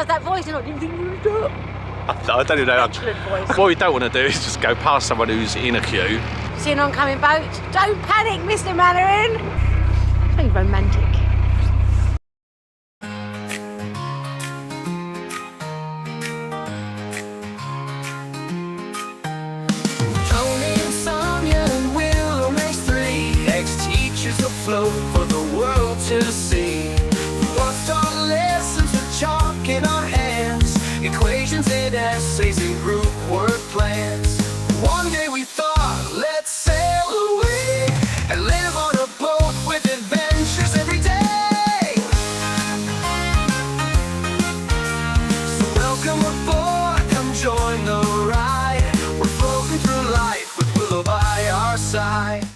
does that voice and I didn't think you would do it. I don't even know. Excellent voice. What we don't want to do is just go past someone who's in a queue. See an oncoming boat? Don't panic, Mr. Mainwaring. It's very romantic. Tony and Sonya and we'll race 3 ex-teachers afloat for the world to see. Once taught lessons with chalk in our hands, equations and essays and group work plans. One day we thought, let's sail away and live on a boat with adventures every day. So welcome aboard, come join the ride. We're floating through life with Willow by our side.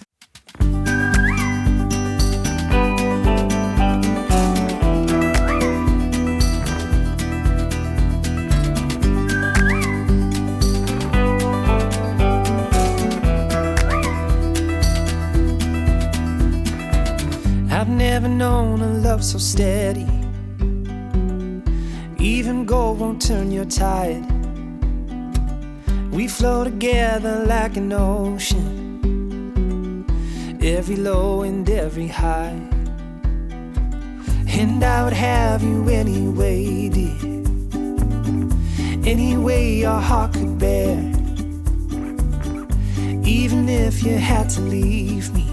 I've never known a love so steady. Even gold won't turn your tide. We flow together like an ocean, every low and every high. And I would have you anyway, dear, any way your heart could bear. Even if you had to leave me,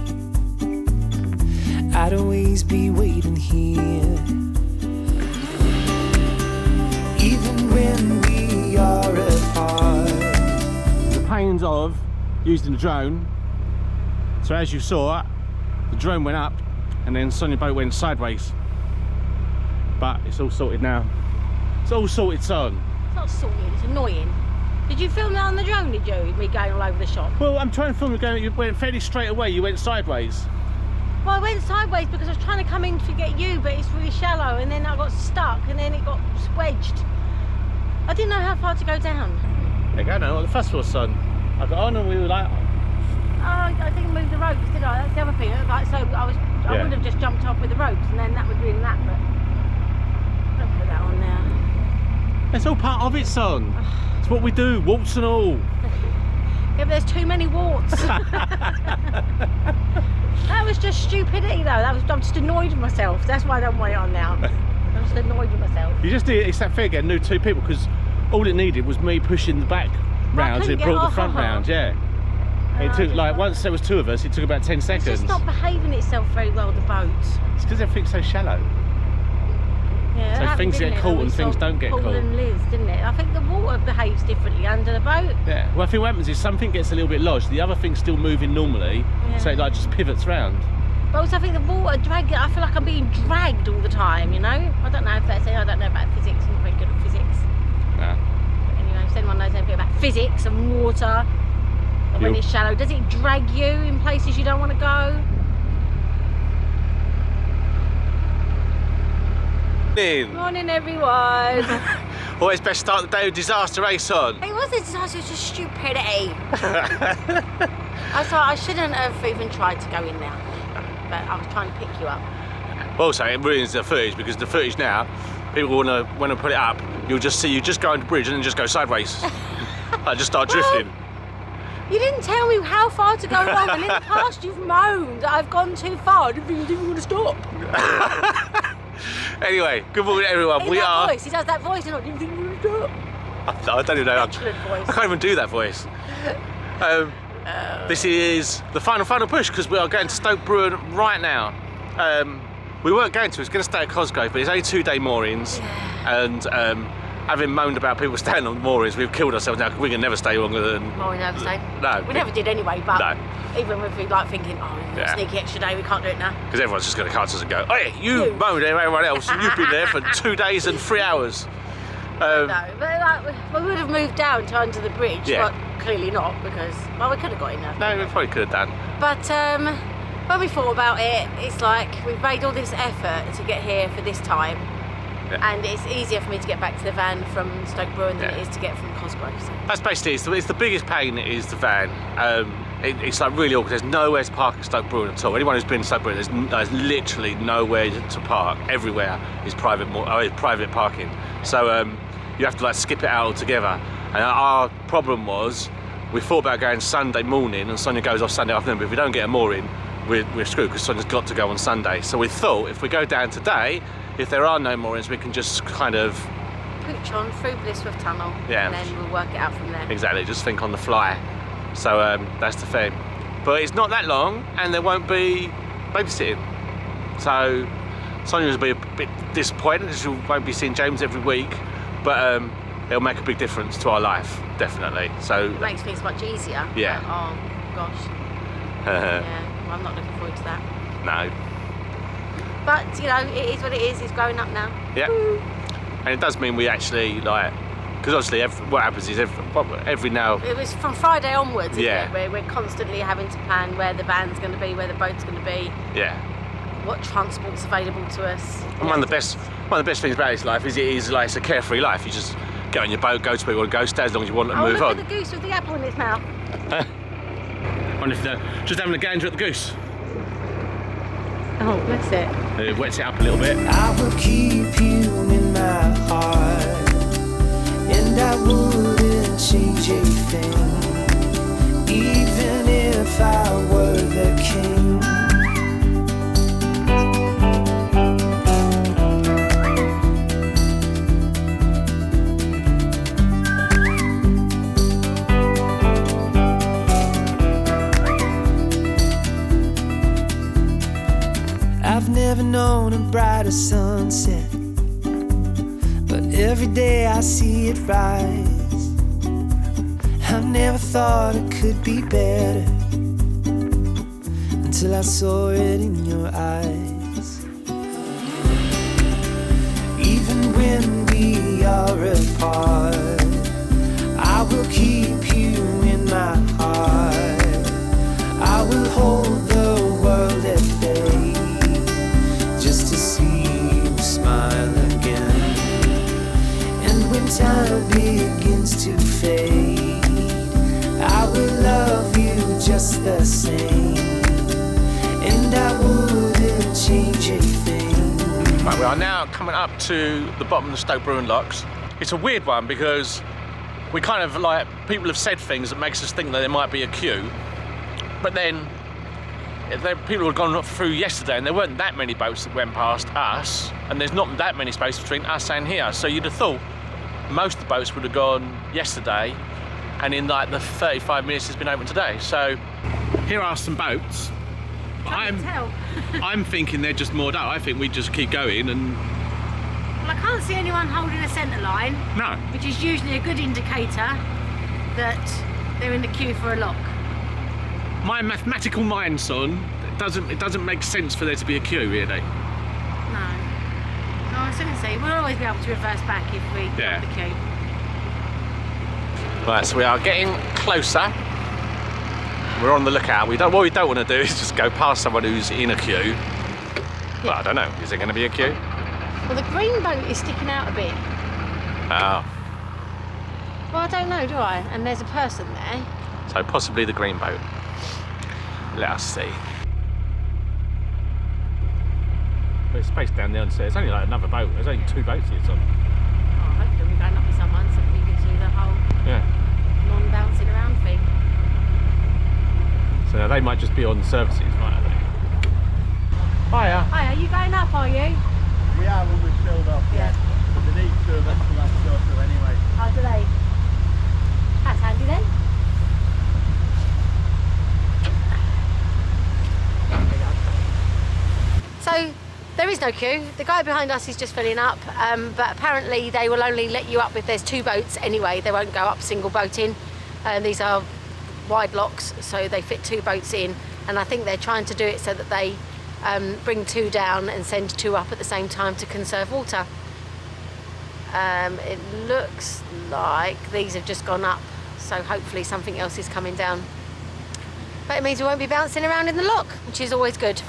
I'd always be waiting here. Even when we are apart. The pains of using the drone. So as you saw, the drone went up and then Sonya boat went sideways. But it's all sorted now. It's all sorted, son. It's not sorted, it's annoying. Did you film that on the drone, did you? Me going all over the shop? Well, I'm trying to film it going, you went fairly straight away, you went sideways. Well, I went sideways because I was trying to come in to get you, but it's really shallow, and then I got stuck, and then it got wedged. I didn't know how far to go down. There you go now, the first was, son. I got on and we were like... Oh, I didn't move the ropes, did I? That's the other thing. Like, so I would have just jumped off with the ropes, and then that would have been that, but... Don't put that on now. It's all part of it, son. It's what we do, warts and all. Yeah, but there's too many warts. That was just stupidity, though. I'm just annoyed with myself. That's why I don't want it on now. I'm just annoyed with myself. You just did, it's that thing again, new 2 people, because all it needed was me pushing the back round, it brought the front round, yeah. It took, like, once there was 2 of us, it took about 10 seconds. It's just not behaving itself very well, the boat. It's because everything's so shallow. Yeah, so things get caught and things don't get caught. Paul and Liz, didn't it? I think the water behaves differently under the boat. Yeah, well I think what happens is something gets a little bit lodged, the other thing's still moving normally, yeah. So it like just pivots round. But also I think the water I feel like I'm being dragged all the time, you know? I don't know if that's it, I don't know about physics, I'm not very good at physics. Nah. But anyway, if anyone knows anything about physics and water, and when it's shallow, does it drag you in places you don't want to go? Morning everyone. Always best start the day with disaster, eh, son? It wasn't a disaster, it was just stupidity. I thought I shouldn't have even tried to go in there, but I was trying to pick you up. Also, it ruins the footage because the footage now, people want to put it up, you'll just see you just go on the bridge and then just go sideways. I just start drifting. You didn't tell me how far to go wrong, and in the past you've moaned that I've gone too far. I didn't think you didn't want to stop. Anyway, good morning everyone. He does that voice, and I didn't think you would do it. I don't even know. Excellent voice. I can't even do that voice. This is the final push because we are going to Stoke Bruerne right now. We weren't going to. It's going to stay at Cosgrove, but it's only 2-day moorings, and having moaned about people staying on the moorings, we've killed ourselves now because we can never stay longer than... Mooring overstay? No. We never did anyway, but no. Even if we like thinking, oh, sneaky extra day, we can't do it now. Because everyone's just going to cut us and go, oh yeah, you moaned everyone else, and you've been there for 2 days and 3 hours. No, but like, we would have moved down to under the bridge, yeah. But clearly not because, well, we could have got in there. No, we probably could have done. But when we thought about it, it's like we've made all this effort to get here for this time. Yeah. And it's easier for me to get back to the van from Stoke Bruerne than it is to get from Cosgrove. So. That's basically it's the biggest pain is the van. It's like really awkward. There's nowhere to park at Stoke Bruerne at all. Anyone who's been to Stoke Bruerne, there's literally nowhere to park. Everywhere is private parking. So you have to like skip it out altogether. And our problem was, we thought about going Sunday morning, and Sonya goes off Sunday afternoon. But if we don't get a mooring, we're screwed because Sonya's got to go on Sunday. So we thought if we go down today, if there are no moorings, we can just kind of pooch on through Blisworth Tunnel, yeah, and then we'll work it out from there. Exactly, just think on the fly. So that's the thing. But it's not that long, and there won't be babysitting. So Sonya will be a bit disappointed because she won't be seeing James every week, but it'll make a big difference to our life, definitely. So it makes things much easier. Yeah. But, oh gosh. Yeah, well, I'm not looking forward to that. No. But you know, it is what it is. He's growing up now. Yeah. Woo. And it does mean we actually like. Because obviously, what happens is every now. It was from Friday onwards, yeah. Isn't it? We're constantly having to plan where the van's going to be, where the boat's going to be. Yeah. What transport's available to us. And one of the best things about this life is it is like it's a carefree life. You just get on your boat, go to where you want to go, stay as long as you want, and move look on. At the goose with the apple in its mouth. Just having a gander at the goose. Oh, bless it. It wets it up a little bit. I will keep you in my heart. And I wouldn't change a thing, even if I were the king. I've never known a brighter sunset, but every day I see it rise. I've never thought it could be better until I saw it in your eyes. Even when we are apart, I will keep you in my heart. I will hold the world at bay just to see you smile again. And when time begins to fade, I will love you just the same, and I wouldn't change a thing. Right, we are now coming up to the bottom of the Stoke Bruerne Locks. It's a weird one because we kind of like, people have said things that makes us think that there might be a queue, but then people had gone through yesterday and there weren't that many boats that went past us, and there's not that many space between us and here, so you'd have thought most of the boats would have gone yesterday, and in like the 35 minutes it's been open today. So here are some boats. I'm thinking they're just moored up. I think we just keep going and... Well, I can't see anyone holding a centre line. No. Which is usually a good indicator that they're in the queue for a lock. My mathematical mind, son, it doesn't make sense for there to be a queue, really. No. No, I was going to say, we'll always be able to reverse back if we Yeah. got the queue. Right, so we are getting closer. We're on the lookout. What we don't want to do is just go past someone who's in a queue. Well, I don't know. Is there going to be a queue? Well, the green boat is sticking out a bit. Oh. Well, I don't know, do I? And there's a person there. So possibly the green boat. Let us see. There's space down there, so there's only like another boat. There's only two boats here, Tom. Oh, hopefully we're going up with someone so we can do the whole non-bouncing around thing. So now they might just be on services, mightn't they? Hiya. Hi, are you going up, are you? We are when we've filled up, Yeah. But they need two of us to have to go through anyway. Oh, do they? That's handy then. So, there is no queue. The guy behind us is just filling up, but apparently they will only let you up if there's two boats anyway. They won't go up single boating. These are wide locks, so they fit two boats in, and I think they're trying to do it so that they bring two down and send two up at the same time to conserve water. It looks like these have just gone up, so hopefully something else is coming down. But it means we won't be bouncing around in the lock, which is always good.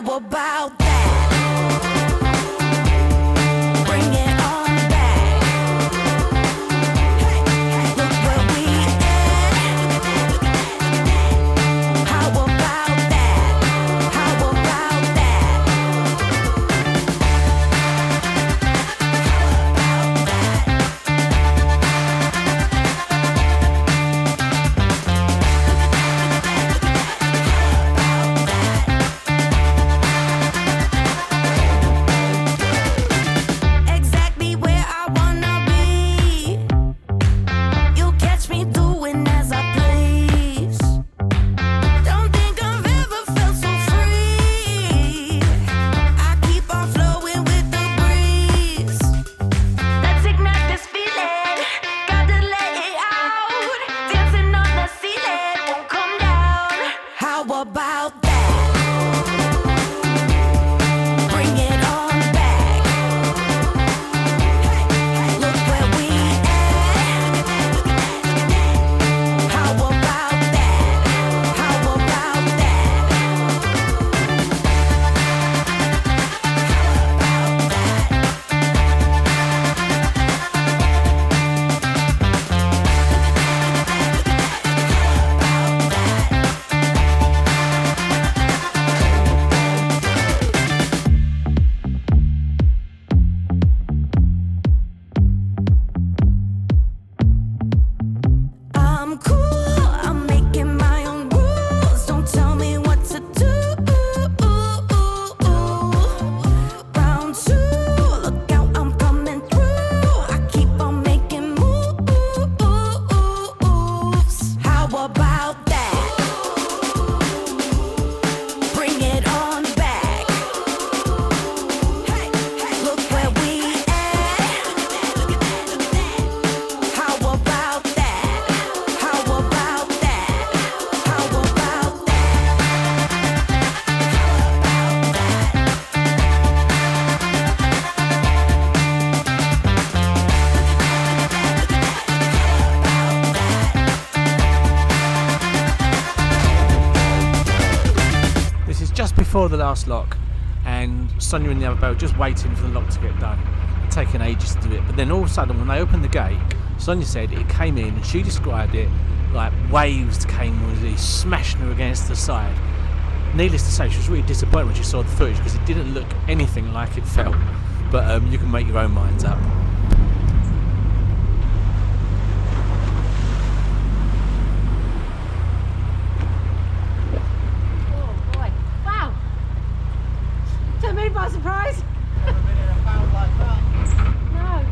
about that? Bring it on back. Hey, look where we at. How about that? How about that? Exactly where I wanna be. You'll catch me doing as I please. Don't think I've ever felt so free. I keep on flowing with the breeze. Let's ignite this feeling. Gotta let it out. Dancing on the ceiling won't come down. How about that? Bring it on back. Hey, look where we at. How about that? How about that? I'm cool, I'm making my own rules. Don't tell me what to do. Round two, look out, I'm coming through. I keep on making moves. How about that? Bring it on back. Hey, look where we at. How about that? How about that? How about that? This is just before the last lock, and Sonya and the other boat just waiting for the lock to get done. It's taking ages to do it, but then all of a sudden, when they opened the gate, Sonya said it came in, and she described it like waves came really smashing her against the side. Needless to say, she was really disappointed when she saw the footage because it didn't look anything like it felt. But you can make your own minds up. Oh boy! Wow! Took me by surprise. Never been in a boat like that. No.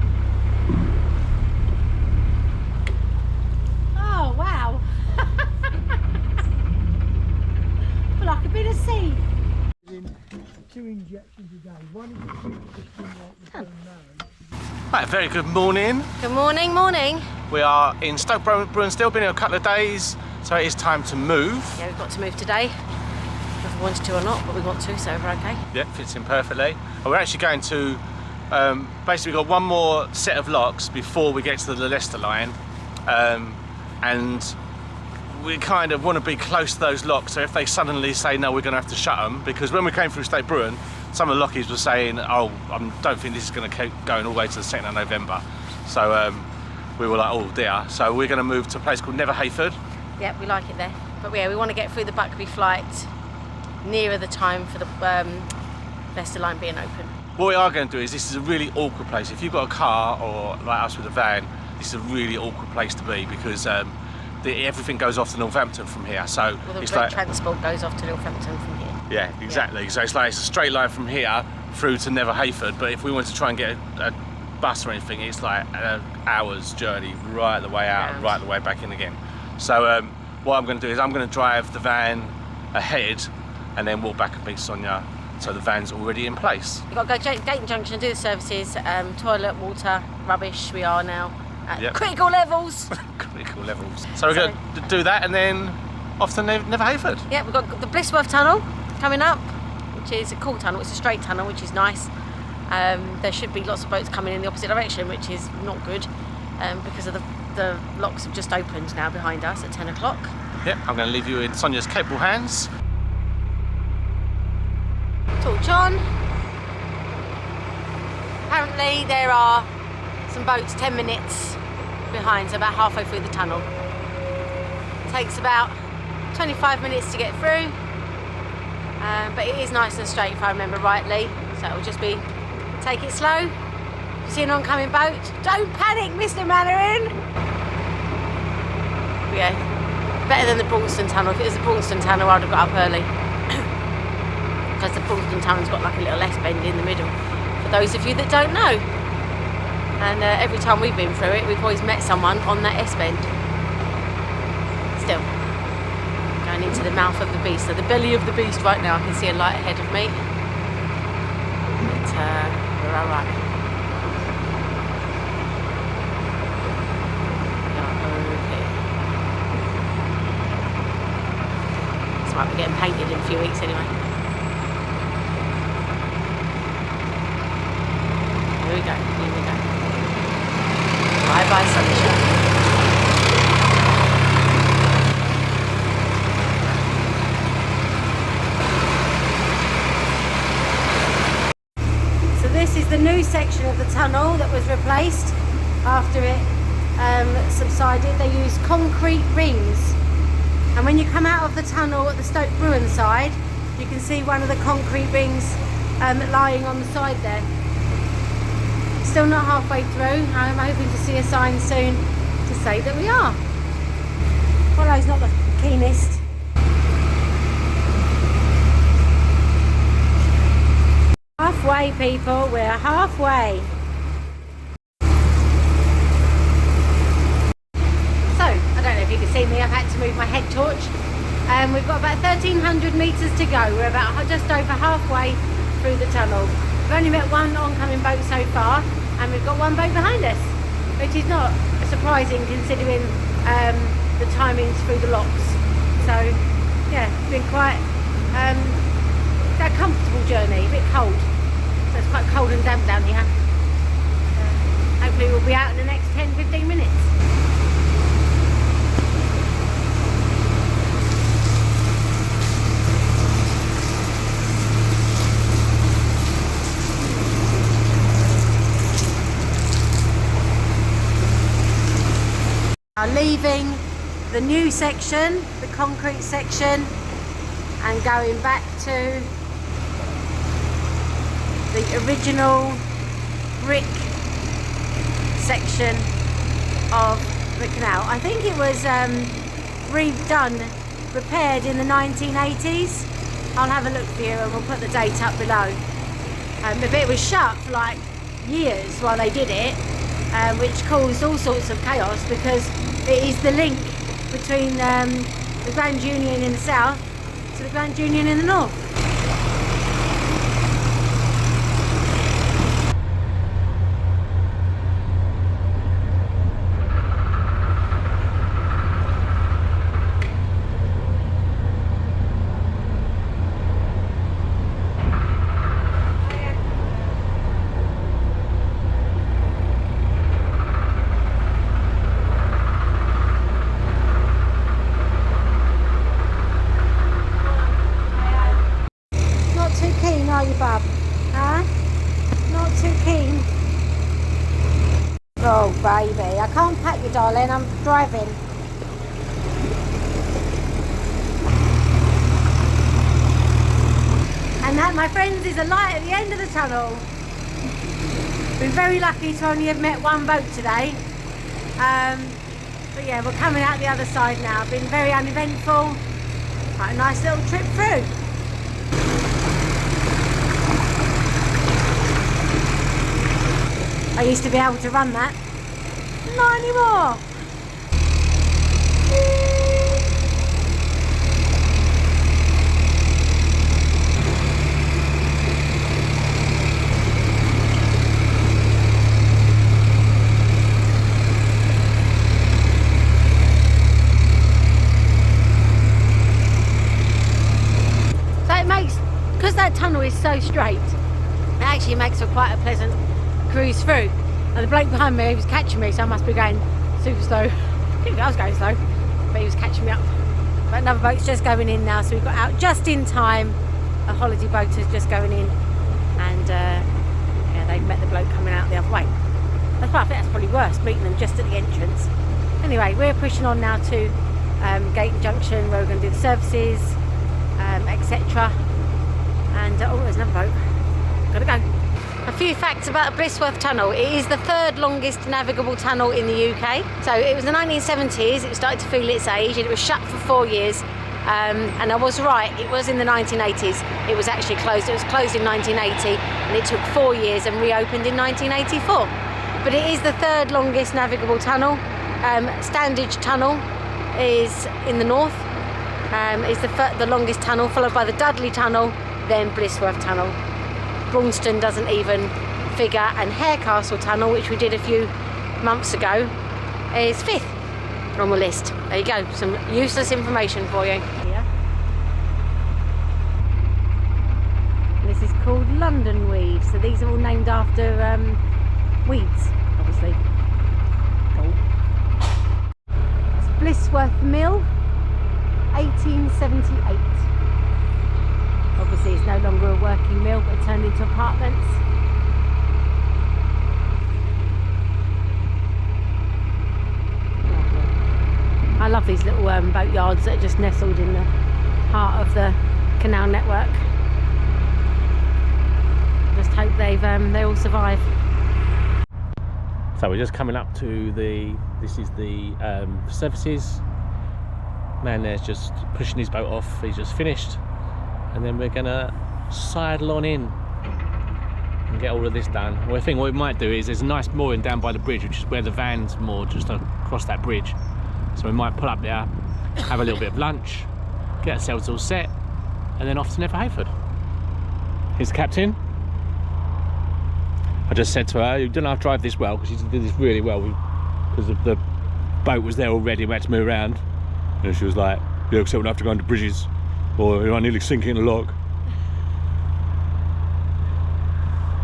Oh wow! Feel like a bit of sea. Two injections a day. One is just in like the phone now. Right, very good morning. Good morning, morning. We are in Stoke Bruerne still, been here a couple of days, so it is time to move. Yeah, we've got to move today. Whether we wanted to or not, but we want to, so we're okay. Yeah, fits in perfectly. And we're actually going to, basically we've got one more set of locks before we get to the Leicester line. And we kind of want to be close to those locks, so if they suddenly say no, we're going to have to shut them, because when we came through Stoke Bruerne, some of the lockies were saying, oh, I don't think this is going to keep going all the way to the 2nd of November. So we were like, oh dear. So we're going to move to a place called Nether Heyford. Yeah, we like it there. But yeah, we want to get through the Buckby flight nearer the time for the Leicester line being open. What we are going to do is, this is a really awkward place. If you've got a car, or like us with a van, this is a really awkward place to be, because everything goes off to Northampton from here. So Well, the it's red like, transport goes off to Northampton from here. yeah, exactly. So it's like, it's a straight line from here through to Nether Heyford, but if we want to try and get a bus or anything, it's like an hour's journey right the way out, Round. right the way back in again. So what I'm going to do is, I'm going to drive the van ahead and then walk back and meet Sonya, so the van's already in place. You've got to go Gate Junction and do the services, toilet, water, rubbish, we are now at Yep. critical levels. Critical levels. So we're going to do that and then off to Nether Heyford. Yeah, we've got the Blisworth Tunnel coming up, which is a cool tunnel. It's a straight tunnel, which is nice. There should be lots of boats coming in the opposite direction, which is not good, because of the locks have just opened now behind us at 10 o'clock. Yep, I'm going to leave you in Sonya's capable hands. Torch on. Apparently there are some boats 10 minutes behind, so about halfway through the tunnel. Takes about 25 minutes to get through, but it is nice and straight if I remember rightly, so it'll just be take it slow. If you see an oncoming boat, don't panic, Mr. Mannering. Yeah, better than the Braunston Tunnel. If it was the Braunston Tunnel, I'd have got up early. Because the Braunston Tunnel's got like a little S-bend in the middle, for those of you that don't know. And every time we've been through it, we've always met someone on that S-bend. Still, going into the mouth of the beast, so the belly of the beast right now. I can see a light ahead of me. But we're alright. This might be getting painted in a few weeks anyway. Here we go, here we go. Bye bye sunshine. So this is the new section of the tunnel that was replaced after it subsided. They used concrete rings, and when you come out of the tunnel at the Stoke Bruerne side, you can see one of the concrete rings lying on the side there. Still not halfway through. I'm hoping to see a sign soon to say that we are. Follow's not the keenest. Halfway, people, we're halfway. So, I don't know if you can see me, I've had to move my head torch. We've got about 1,300 metres to go. We're about just over halfway through the tunnel. We've only met one oncoming boat so far, and we've got one boat behind us, which is not surprising considering the timings through the locks. So yeah, it's been quite a comfortable journey, a bit cold. So it's quite cold and damp down here. Hopefully we'll be out in the next 10-15 minutes. Leaving the new section, the concrete section, and going back to the original brick section of the canal. I think it was redone, repaired in the 1980s. I'll have a look for you and we'll put the date up below. But it was shut for like years while they did it, which caused all sorts of chaos because it is the link between the Grand Union in the south to the Grand Union in the north. Are you, bub? Huh? Not too keen? Oh, baby. I can't pat you, darling. I'm driving. And that, my friends, is a light at the end of the tunnel. Been very lucky to only have met one boat today. But yeah, we're coming out the other side now. Been very uneventful. Quite a nice little trip through. I used to be able to run that. Not anymore. So it makes, because that tunnel is so straight, it actually makes for quite a pleasant cruise through. And the bloke behind me, he was catching me, so I must be going super slow. I think I was going slow, but he was catching me up. But another boat's just going in now, so we got out just in time a holiday boaters just going in, and yeah, they've met the bloke coming out the other way. I think that's probably worse, meeting them just at the entrance. Anyway, we're pushing on now to Gate Junction, where we're going to do the services, etc. And oh, there's another boat. Gotta go. A few facts about the Blisworth Tunnel. It is the 3rd longest navigable tunnel in the UK. So it was the 1970s, it started to feel its age, and it was shut for 4 years. And I was right, it was in the 1980s. It was actually closed. It was closed in 1980, and it took 4 years and reopened in 1984. But it is the 3rd longest navigable tunnel. Standage Tunnel is in the north. Is the longest tunnel, followed by the Dudley Tunnel, then Blisworth Tunnel. Braunston doesn't even figure, and Harecastle Tunnel, which we did a few months ago, is 5th on the list. There you go, some useless information for you. Yeah. This is called London Weed, so these are all named after weeds, obviously. Cool. It's Blisworth Mill, 1878. Obviously it's no longer a working mill, but it turned into apartments. I love these little boat yards that are just nestled in the heart of the canal network. Just hope they all survive. So we're just coming up to this is the services. Man there's just pushing his boat off, he's just finished. And then we're gonna sidle on in and get all of this done. Well, I think what we might do is there's a nice mooring down by the bridge, which is where the van's moored, just across that bridge. So we might pull up there, have a little bit of lunch, get ourselves all set, and then off to Nether Heyford. Here's the captain. I just said to her, you don't have to drive this well, because you did this really well, because the boat was there already, we had to move around. And she was like, yeah, except we don't have to go under bridges, or I nearly sink in the lock.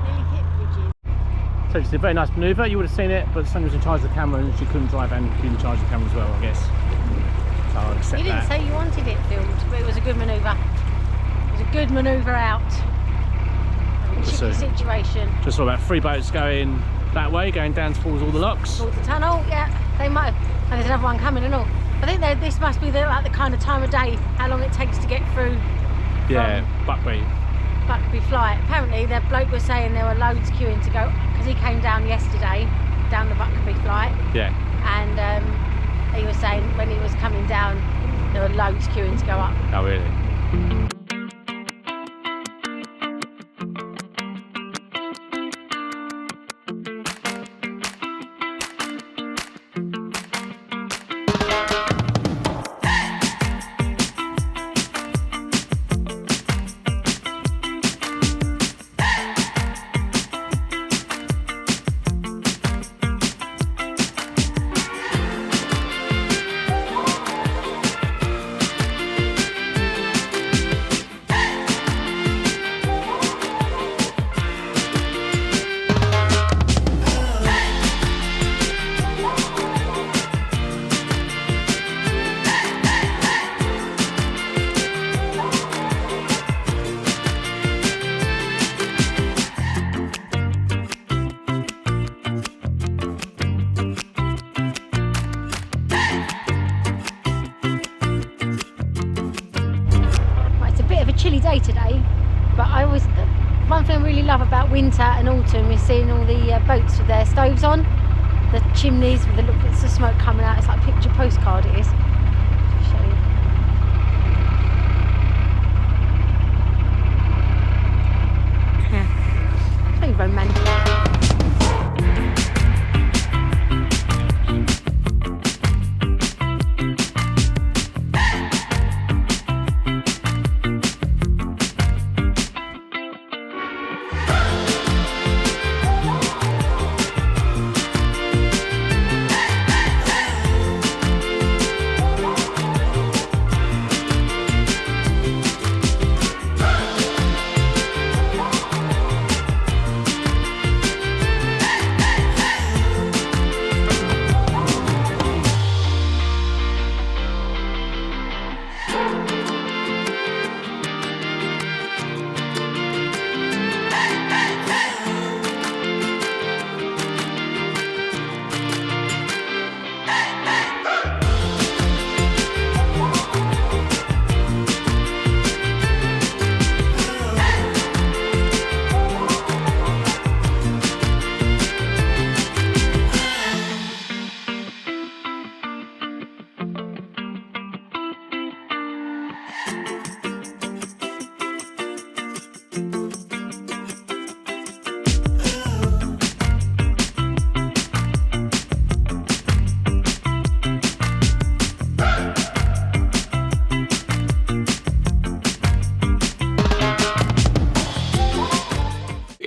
Nearly hit bridges. So it's a very nice manoeuvre. You would have seen it, but Sonya was in charge of the camera and she couldn't drive and be in charge of the camera as well, I guess. So I'll accept You didn't that. say you wanted it filmed, but it was a good manoeuvre. It was a good manoeuvre out. A tricky situation. Just saw about 3 boats going that way, going down towards all the locks. Towards the tunnel, yeah. They might have, and there's another one coming and all. I think this must be like the kind of time of day, how long it takes to get through. Yeah, Buckby Flight. Apparently the bloke was saying there were loads queuing to go, because he came down yesterday, down the Buckby Flight. Yeah. And he was saying when he was coming down, there were loads queuing to go up. Oh really? Chilly day today, but one thing I really love about winter and autumn is seeing all the boats with their stoves on, the chimneys with the little bits of smoke coming out. It's like a picture postcard, it is. I'll show you. Yeah, very romantic.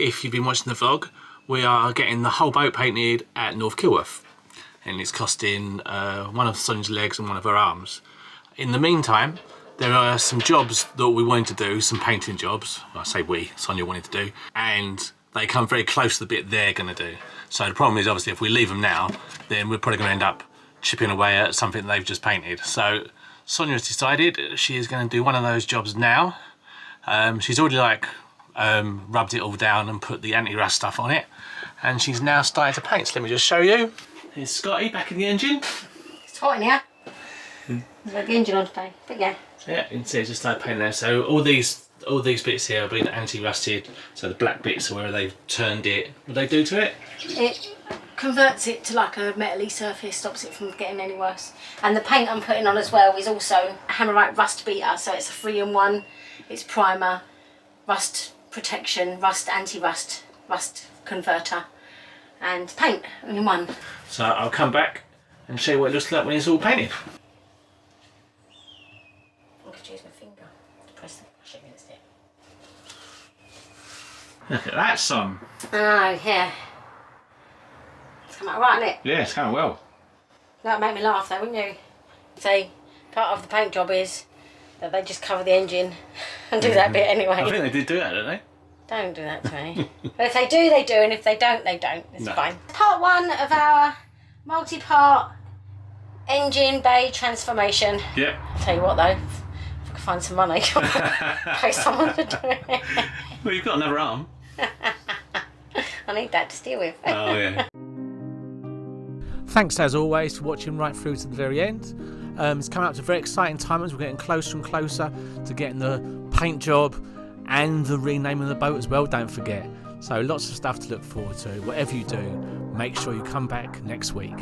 If you've been watching the vlog, we are getting the whole boat painted at North Kilworth, and it's costing one of Sonia's legs and one of her arms. In the meantime, there are some jobs that we wanted to do, some painting jobs. I say we, Sonia wanted to do, and they come very close to the bit they're going to do. So the problem is, obviously, if we leave them now, then we're probably going to end up chipping away at something they've just painted. So Sonia has decided she is going to do one of those jobs now. She's already rubbed it all down and put the anti-rust stuff on it, and she's now starting to paint. So let me just show you. Here's Scotty back in the engine. It's hot in here. There's like the engine on today, but yeah. Yeah, you can see it's just started painting there. So all these bits here have been anti-rusted. So the black bits are where they've turned it. What do they do to it? It converts it to like a metally surface, stops it from getting any worse. And the paint I'm putting on as well is also a Hammerite rust beater, so it's a 3-in-1. It's primer, rust protection, rust anti-rust, rust converter, and paint in one. So I'll come back and show you what it looks like when it's all painted. I could use my finger to press the brush against it. Look at that, son. Oh, yeah. It's come out right, isn't it? Yeah, it's kind of well. That would make me laugh though, wouldn't you? Say, part of the paint job is that they just cover the engine and do that bit anyway. I think they did do that, don't they? Don't do that to me. But if they do, they do, and if they don't, they don't. It's fine. Part 1 of our multi-part engine bay transformation. Yep. I'll tell you what though, if I can find some money, pay someone to do it. Well, you've got another arm. I need that to steer with. Oh, yeah. Thanks as always for watching right through to the very end. It's coming up to a very exciting time as we're getting closer and closer to getting the paint job and the renaming of the boat as well, don't forget. So lots of stuff to look forward to. Whatever you do, make sure you come back next week.